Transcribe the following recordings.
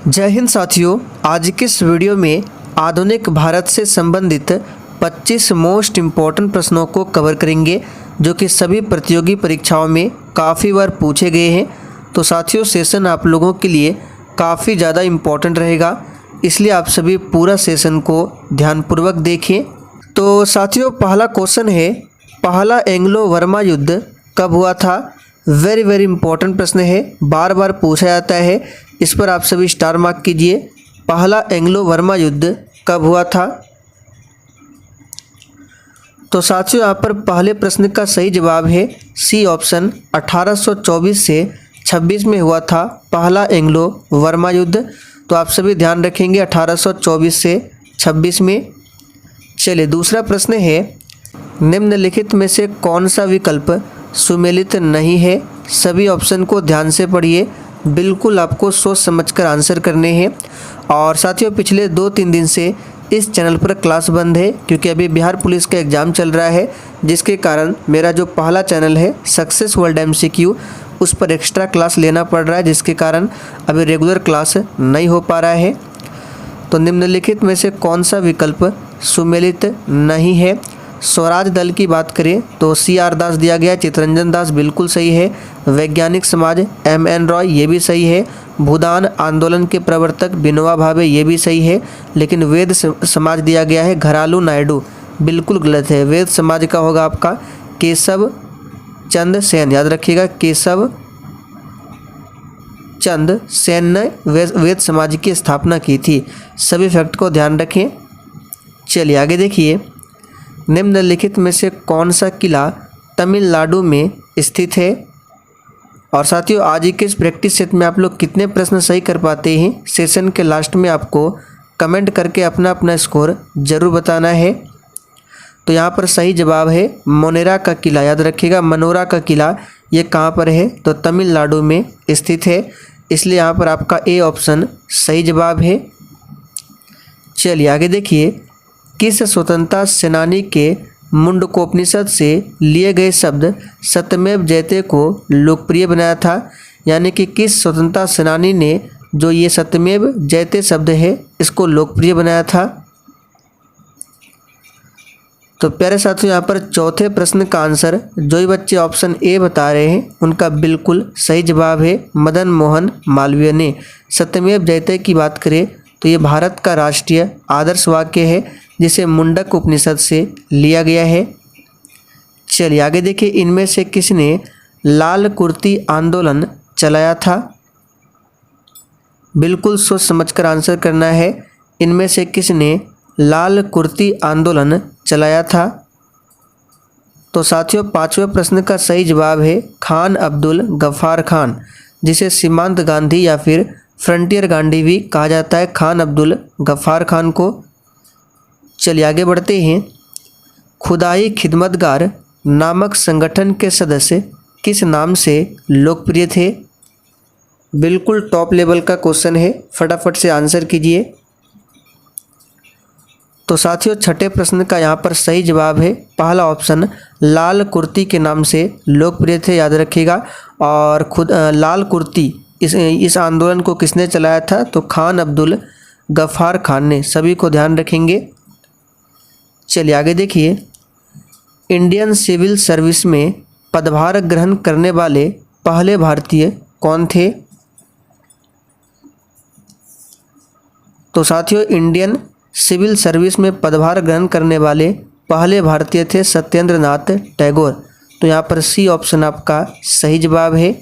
जय हिंद साथियों, आज के इस वीडियो में आधुनिक भारत से संबंधित 25 मोस्ट इम्पॉर्टेंट प्रश्नों को कवर करेंगे जो कि सभी प्रतियोगी परीक्षाओं में काफ़ी बार पूछे गए हैं। तो साथियों, सेशन आप लोगों के लिए काफ़ी ज़्यादा इम्पॉर्टेंट रहेगा, इसलिए आप सभी पूरा सेशन को ध्यानपूर्वक देखें। तो साथियों, पहला क्वेश्चन है, पहला एंग्लो वर्मा युद्ध कब हुआ था? वेरी इंपॉर्टेंट प्रश्न है, बार बार पूछा जाता है, इस पर आप सभी स्टार मार्क कीजिए। पहला एंग्लो वर्मा युद्ध कब हुआ था? तो साथियों, यहाँ पर पहले प्रश्न का सही जवाब है सी ऑप्शन, 1824 से 26 में हुआ था पहला एंग्लो वर्मा युद्ध। तो आप सभी ध्यान रखेंगे 1824 से 26 में। चलिए, दूसरा प्रश्न है, निम्नलिखित में से कौन सा विकल्प सुमेलित नहीं है? सभी ऑप्शन को ध्यान से पढ़िए, बिल्कुल आपको सोच समझकर आंसर करने हैं। और साथियों, पिछले 2-3 दिन से इस चैनल पर क्लास बंद है क्योंकि अभी बिहार पुलिस का एग्ज़ाम चल रहा है, जिसके कारण मेरा जो पहला चैनल है सक्सेस वर्ल्ड MCQ, उस पर एक्स्ट्रा क्लास लेना पड़ रहा है, जिसके कारण अभी रेगुलर क्लास नहीं हो पा रहा है। तो निम्नलिखित में से कौन सा विकल्प सुमेलित नहीं है? स्वराज दल की बात करें तो CR दास दिया गया, चितरंजन दास बिल्कुल सही है। वैज्ञानिक समाज MN रॉय, ये भी सही है। भूदान आंदोलन के प्रवर्तक विनोबा भावे, ये भी सही है। लेकिन वेद समाज दिया गया है घरालू नायडू, बिल्कुल गलत है। वेद समाज का होगा आपका केशव चंद सेन, याद रखिएगा, केशव चंद सेन ने वेद समाज की स्थापना की थी। सभी फैक्ट को ध्यान रखें। चलिए आगे देखिए, निम्नलिखित में से कौन सा किला तमिलनाडु में स्थित है? और साथियों, आज के इस प्रैक्टिस सेट में आप लोग कितने प्रश्न सही कर पाते हैं, सेशन के लास्ट में आपको कमेंट करके अपना अपना स्कोर जरूर बताना है। तो यहाँ पर सही जवाब है मोनेरा का किला, याद रखिएगा, मनोरा का किला ये कहाँ पर है? तो तमिलनाडु में स्थित है, इसलिए यहाँ पर आपका ए ऑप्शन सही जवाब है। चलिए आगे देखिए, किस स्वतंत्रता सेनानी के मुंडकोपनिषद से लिए गए शब्द सत्यमेव जयते को लोकप्रिय बनाया था? यानी कि किस स्वतंत्रता सेनानी ने जो ये सत्यमेव जयते शब्द है इसको लोकप्रिय बनाया था? तो प्यारे साथियों, यहाँ पर चौथे प्रश्न का आंसर जो ही बच्चे ऑप्शन ए बता रहे हैं उनका बिल्कुल सही जवाब है मदन मोहन मालवीय ने। सत्यमेव जयते की बात करें तो ये भारत का राष्ट्रीय आदर्श वाक्य है जिसे मुंडक उपनिषद से लिया गया है। चलिए आगे देखिए, इनमें से किसने लाल कुर्ती आंदोलन चलाया था? बिल्कुल सोच समझकर आंसर करना है। इनमें से किसने लाल कुर्ती आंदोलन चलाया था? तो साथियों, पांचवें प्रश्न का सही जवाब है खान अब्दुल गफ्फार खान, जिसे सीमांत गांधी या फिर फ्रंटियर गांधी भी कहा जाता है, खान अब्दुल गफ्फार खान को। चलिए आगे बढ़ते हैं, खुदाई खिदमतगार नामक संगठन के सदस्य किस नाम से लोकप्रिय थे? बिल्कुल टॉप लेवल का क्वेश्चन है, फटाफट से आंसर कीजिए। तो साथियों, छठे प्रश्न का यहाँ पर सही जवाब है पहला ऑप्शन, लाल कुर्ती के नाम से लोकप्रिय थे, याद रखिएगा। और लाल कुर्ती इस आंदोलन को किसने चलाया था? तो खान अब्दुल गफ्फार खान ने, सभी को ध्यान रखेंगे। चलिए आगे देखिए, इंडियन सिविल सर्विस में पदभार ग्रहण करने वाले पहले भारतीय कौन थे? तो साथियों, इंडियन सिविल सर्विस में पदभार ग्रहण करने वाले पहले भारतीय थे सत्येंद्र नाथ टैगोर। तो यहाँ पर सी ऑप्शन आपका सही जवाब है।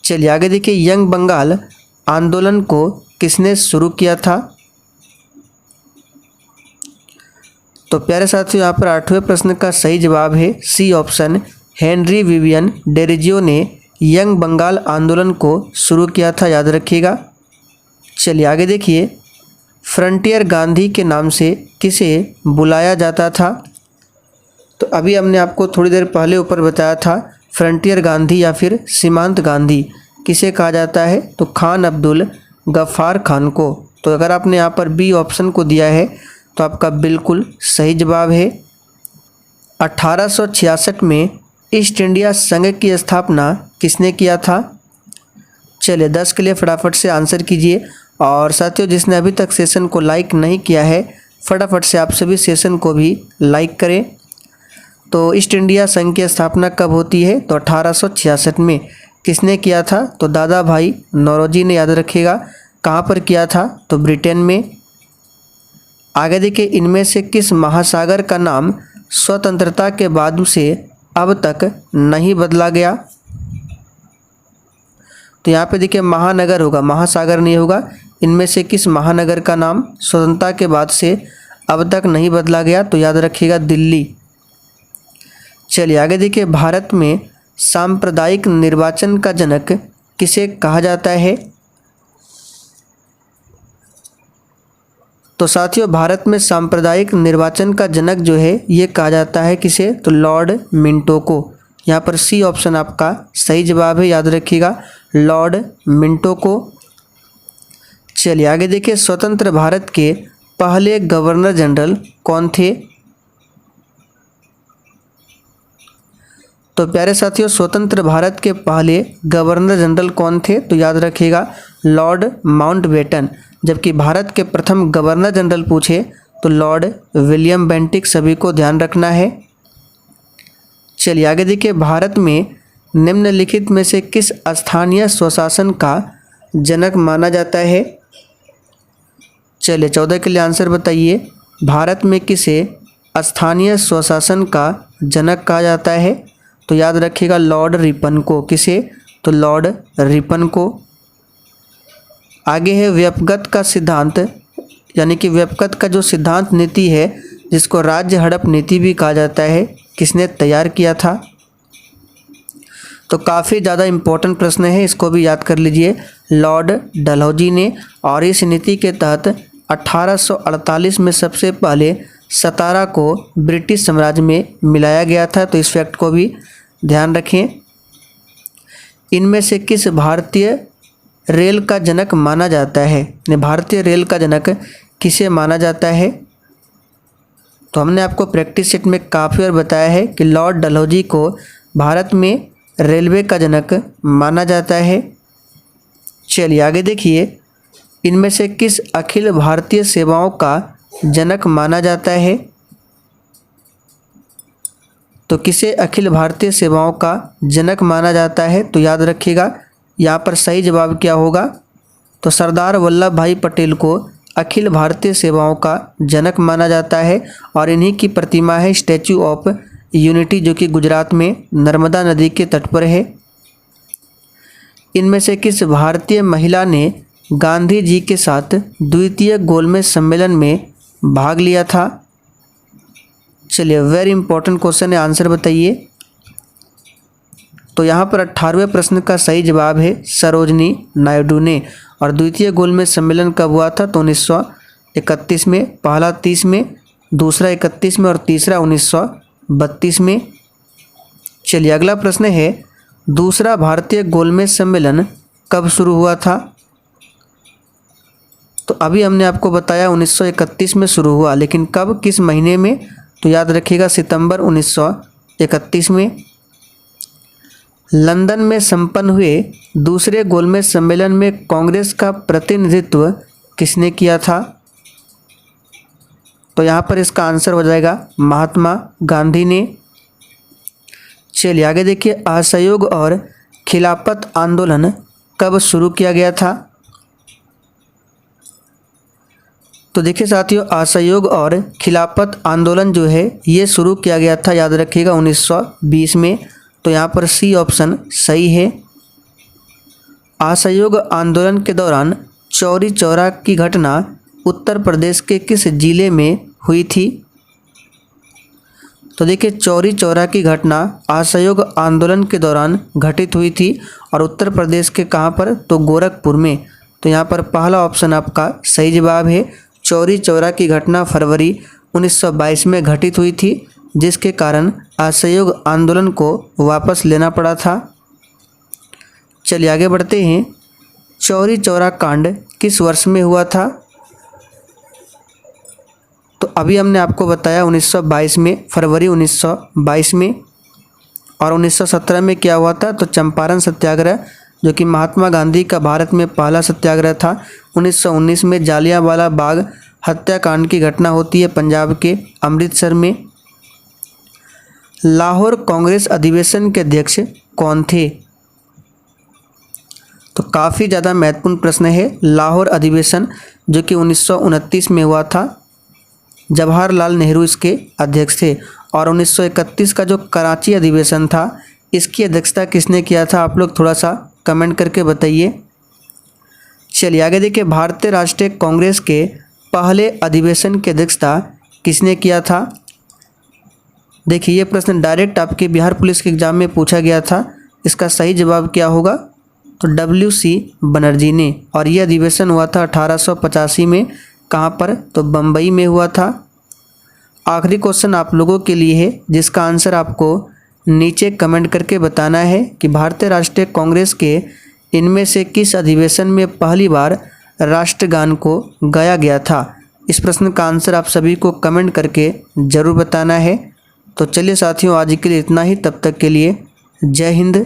चलिए आगे देखिए, यंग बंगाल आंदोलन को किसने शुरू किया था? तो प्यारे साथियों, यहाँ पर आठवें प्रश्न का सही जवाब है C option, Henry Vivian Derozio ने यंग बंगाल आंदोलन को शुरू किया था, याद रखिएगा। चलिए आगे देखिए, फ्रंटियर गांधी के नाम से किसे बुलाया जाता था? तो अभी हमने आपको थोड़ी देर पहले ऊपर बताया था, फ्रंटियर गांधी या फिर सीमांत गांधी किसे कहा जाता है? तो खान अब्दुल गफ्फार खान को। तो अगर आपने यहाँ पर बी ऑप्शन को दिया है तो आपका बिल्कुल सही जवाब है। 1866 में ईस्ट इंडिया संघ की स्थापना किसने किया था? चलिए 10 के लिए फटाफट से आंसर कीजिए। और साथियों, जिसने अभी तक सेशन को लाइक नहीं किया है, फटाफट से आप सभी सेशन को भी लाइक करें। तो ईस्ट इंडिया संघ की स्थापना कब होती है? तो 1866 में। किसने किया था? तो दादा भाई नौरोजी ने, याद रखिएगा। कहाँ पर किया था? तो ब्रिटेन में। आगे देखिए, इनमें से किस महासागर का नाम स्वतंत्रता के बाद से अब तक नहीं बदला गया? तो यहाँ पे देखिए महानगर होगा, महासागर नहीं होगा। इनमें से किस महानगर का नाम स्वतंत्रता के बाद से अब तक नहीं बदला गया? तो याद रखिएगा दिल्ली। चलिए आगे देखिए, भारत में सांप्रदायिक निर्वाचन का जनक किसे कहा जाता है? तो साथियों, भारत में सांप्रदायिक निर्वाचन का जनक जो है ये कहा जाता है किसे? तो लॉर्ड मिंटो को। यहाँ पर सी ऑप्शन आपका सही जवाब है, याद रखिएगा, लॉर्ड मिंटो को। चलिए आगे देखिए, स्वतंत्र भारत के पहले गवर्नर जनरल कौन थे? तो प्यारे साथियों, स्वतंत्र भारत के पहले गवर्नर जनरल कौन थे? तो याद रखिएगा, लॉर्ड माउंटबेटन। जबकि भारत के प्रथम गवर्नर जनरल पूछे तो लॉर्ड विलियम बेंटिक, सभी को ध्यान रखना है। चलिए आगे देखिए, भारत में निम्नलिखित में से किस स्थानीय स्वशासन का जनक माना जाता है? चलिए 14 के लिए आंसर बताइए। भारत में किसे स्थानीय स्वशासन का जनक कहा जाता है? तो याद रखिएगा, लॉर्ड रिपन को। किसे? तो लॉर्ड रिपन को। आगे है व्यपगत का सिद्धांत, यानी कि व्यपगत का जो सिद्धांत नीति है, जिसको राज्य हड़प नीति भी कहा जाता है, किसने तैयार किया था? तो काफ़ी ज़्यादा इम्पोर्टेंट प्रश्न है, इसको भी याद कर लीजिए, लॉर्ड डलहौजी ने। और इस नीति के तहत 1848 में सबसे पहले सतारा को ब्रिटिश साम्राज्य में मिलाया गया था। तो इस फैक्ट को भी ध्यान रखें। इनमें से किस भारतीय रेल का जनक माना जाता है? भारतीय रेल का जनक किसे माना जाता है? तो हमने आपको प्रैक्टिस सेट में काफ़ी बार बताया है कि लॉर्ड डलहौजी को भारत में रेलवे का जनक माना जाता है। चलिए आगे देखिए, इनमें से किस अखिल भारतीय सेवाओं का जनक माना जाता है? तो किसे अखिल भारतीय सेवाओं का जनक माना जाता है? तो याद रखिएगा, यहाँ पर सही जवाब क्या होगा? तो सरदार वल्लभ भाई पटेल को अखिल भारतीय सेवाओं का जनक माना जाता है। और इन्हीं की प्रतिमा है स्टैचू ऑफ यूनिटी, जो कि गुजरात में नर्मदा नदी के तट पर है। इनमें से किस भारतीय महिला ने गांधी जी के साथ द्वितीय गोलमेज सम्मेलन में भाग लिया था? चलिए वेरी इंपॉर्टेंट क्वेश्चन है, आंसर बताइए। तो यहाँ पर 18वें प्रश्न का सही जवाब है सरोजनी नायडू ने। और द्वितीय गोलमेज सम्मेलन कब हुआ था? तो 1931 में, पहला 30 में, दूसरा 31 में और तीसरा 1932 में। चलिए अगला प्रश्न है, दूसरा भारतीय गोलमेज सम्मेलन कब शुरू हुआ था? तो अभी हमने आपको बताया 1931 में शुरू हुआ, लेकिन कब, किस महीने में? तो याद रखिएगा, सितंबर 1931 में। लंदन में संपन्न हुए दूसरे गोलमेज सम्मेलन में कांग्रेस का प्रतिनिधित्व किसने किया था? तो यहाँ पर इसका आंसर हो जाएगा महात्मा गांधी ने। चलिए आगे देखिए, असहयोग और खिलाफत आंदोलन कब शुरू किया गया था? तो देखिए साथियों, असहयोग और खिलाफत आंदोलन जो है ये शुरू किया गया था, याद रखिएगा, 1920 में। तो यहाँ पर सी ऑप्शन सही है। असहयोग आंदोलन के दौरान चौरी चौरा की घटना उत्तर प्रदेश के किस जिले में हुई थी? तो देखिए, चौरी चौरा की घटना असहयोग आंदोलन के दौरान घटित हुई थी और उत्तर प्रदेश के कहाँ पर? तो गोरखपुर में। तो यहाँ पर पहला ऑप्शन आपका सही जवाब है। चौरी चौरा की घटना फरवरी 1922 में घटित हुई थी, जिसके कारण असहयोग आंदोलन को वापस लेना पड़ा था। चलिए आगे बढ़ते हैं, चौरी चौरा कांड किस वर्ष में हुआ था? तो अभी हमने आपको बताया 1922 में, फरवरी 1922 में। और 1917 में क्या हुआ था? तो चंपारण सत्याग्रह जो कि महात्मा गांधी का भारत में पहला सत्याग्रह था। 1919 में जालियांवाला बाग हत्याकांड की घटना होती है पंजाब के अमृतसर में। लाहौर कांग्रेस अधिवेशन के अध्यक्ष कौन थे? तो काफ़ी ज़्यादा महत्वपूर्ण प्रश्न है। लाहौर अधिवेशन जो कि 1929 में हुआ था, जवाहरलाल नेहरू इसके अध्यक्ष थे। और 1931 का जो कराची अधिवेशन था, इसकी अध्यक्षता किसने किया था? आप लोग थोड़ा सा कमेंट करके बताइए। चलिए आगे देखिए, भारतीय राष्ट्रीय कांग्रेस के पहले अधिवेशन की अध्यक्षता किसने किया था? देखिए ये प्रश्न डायरेक्ट आपके बिहार पुलिस के एग्जाम में पूछा गया था। इसका सही जवाब क्या होगा? तो WC बनर्जी ने। और यह अधिवेशन हुआ था 1885 में। कहाँ पर? तो बम्बई में हुआ था। आखिरी क्वेश्चन आप लोगों के लिए है, जिसका आंसर आपको नीचे कमेंट करके बताना है कि भारतीय राष्ट्रीय कांग्रेस के इनमें से किस अधिवेशन में पहली बार राष्ट्रगान को गाया गया था। इस प्रश्न का आंसर आप सभी को कमेंट करके ज़रूर बताना है। तो चलिए साथियों, आज के लिए इतना ही। तब तक के लिए जय हिंद,